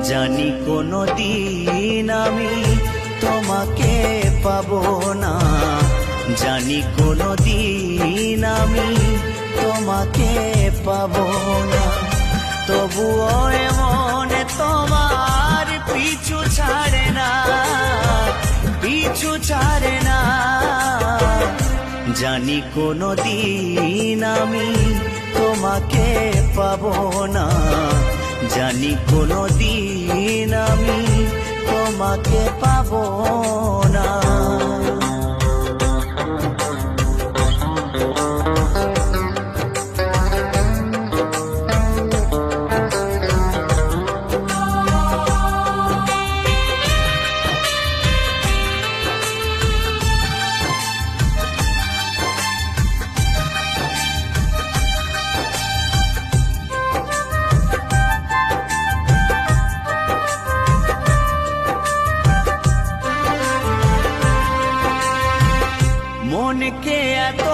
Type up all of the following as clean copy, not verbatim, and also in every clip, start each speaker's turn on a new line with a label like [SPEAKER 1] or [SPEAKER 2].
[SPEAKER 1] জানি কোনো দিন আমি তোমাকে পাবো না, জানি কোনো দিন আমি তোমাকে পাবো না। তবুও মনে তোমার পিছু ছাড়ে না, পিছু ছাড়ে না। জানি কোনো দিন আমি তোমাকে পাবো না, জানি কোনো দিন আমি তোমাকে পাবো না। মনকে এত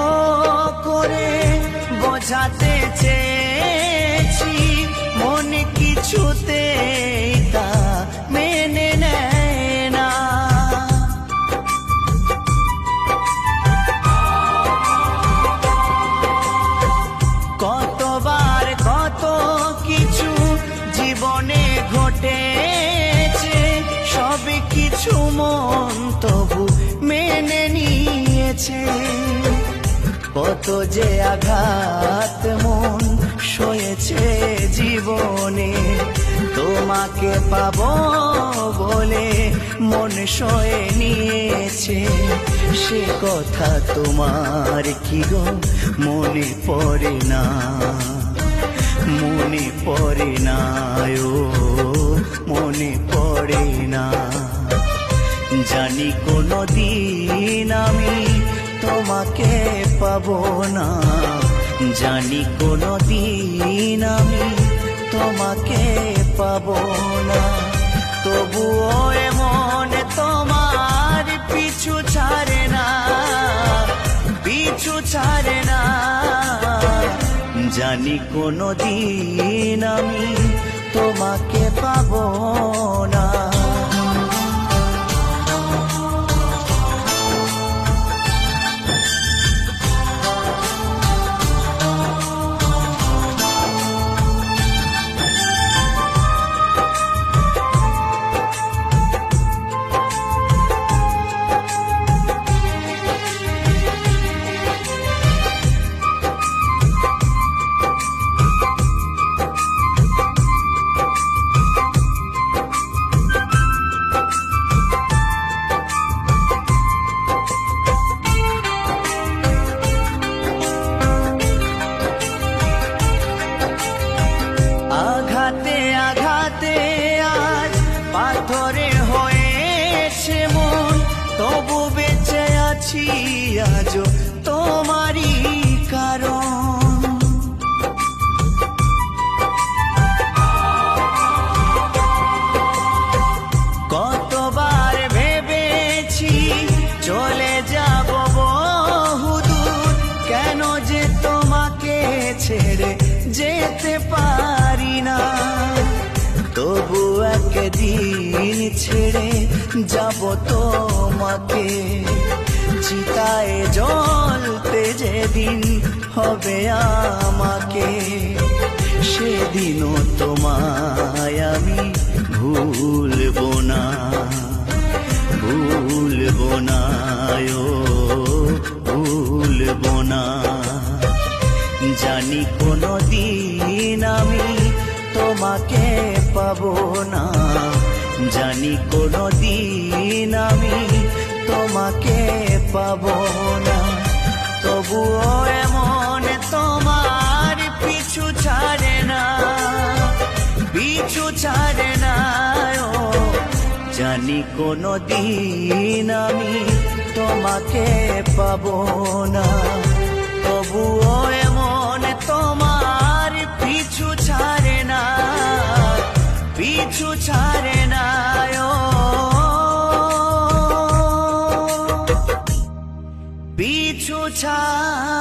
[SPEAKER 1] করে বোঝাতে চেয়েছি, মন কিছুতে তা মেনে নেয় না। কতবার কত কিছু জীবনে ঘটেছে, সব কিছু মন তবু মেনে নিয়েছে। কত যে আঘাত মন সয়েছে জীবনে, তোমাকে পাবো বলে মন সয়ে নিয়েছে। সে কথা তোমার কি গো মনে পড়ে না, মনে পড়ে না, ও মনে পড়ে না। জানি কোনো দিন আমি তোমাকে পাবো না, জানি কোনো দিন আমি তোমাকে পাবো না। তবুও মনে তোমার পিছু ছাড়ে না, পিছু ছাড়ে না। জানি কোনো দিন আমি তোমাকে পাবো না। আঘাতে আঘাতে আজ পাথরে হয়েছে মন, তবু বেঁচে আছি আজও তোমারই কারণ। কতবার ভেবেছি চলে যাব বহুদূর, কেন যে তোমাকে ছেড়ে যেতে পারি না। তবু একদিন ছেড়ে যাব তোমাকে, চিতায় জ্বলতে যেদিন হবে আমাকে। সেদিনও তোমায় আমি ভুলবো না, ভুলবো না, ও ভুলবো না। জানি কোনো দিন আমি তোমাকে পাবো না, জানি কোনো দিন আমি তোমাকে পাবো না। তবুও মনে তোমার পিছু ছাড়ে না, পিছু ছাড়ে না। ও জানি কোনো দিন আমি তোমাকে পাবো না, তবুও মনে তোমার পিছু ছাড়ে না, পিছু ছাড়ে না, ও পিছু ছাড়ে।